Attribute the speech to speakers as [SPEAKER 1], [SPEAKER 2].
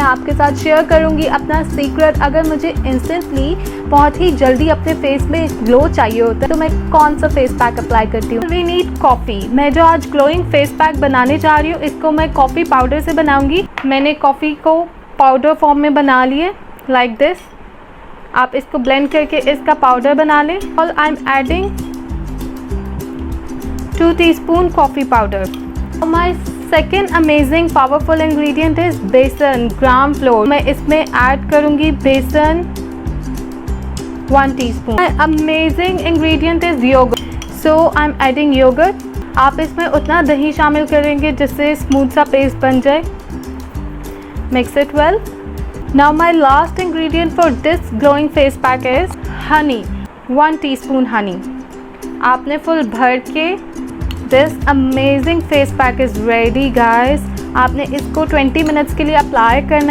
[SPEAKER 1] आपके साथ शेयर करूंगी अपना सीक्रेट। अगर मुझे इंस्टेंटली बहुत ही जल्दी अपने फेस में ग्लो चाहिए होता है तो मैं कौन सा फेस पैक अप्लाई करती हूँ। We need coffee. मैं जो आज ग्लोइंग फेस पैक बनाने जा रही हूँ इसको मैं कॉफ़ी पाउडर से बनाऊंगी। मैंने कॉफ़ी को पाउडर फॉर्म में बना लिए लाइक दिस। आप इसको ब्लेंड करके इसका पाउडर बना लें। और I am adding 2 teaspoon coffee powder. My second amazing powerful ingredient is besan gram flour. मैं इसमें ऐड करूंगी बेसन 1 teaspoon. Amazing ingredient is yogurt, so I am adding yogurt. आप इसमें उतना दही शामिल करेंगे जिससे स्मूथ सा पेस्ट बन जाए। Mix it well. Now my last ingredient for this glowing face pack is Honey 1 teaspoon Honey. आपने फुल भर के this amazing face pack is ready guys. आपने इसको 20 मिनट्स के लिए अप्लाई करना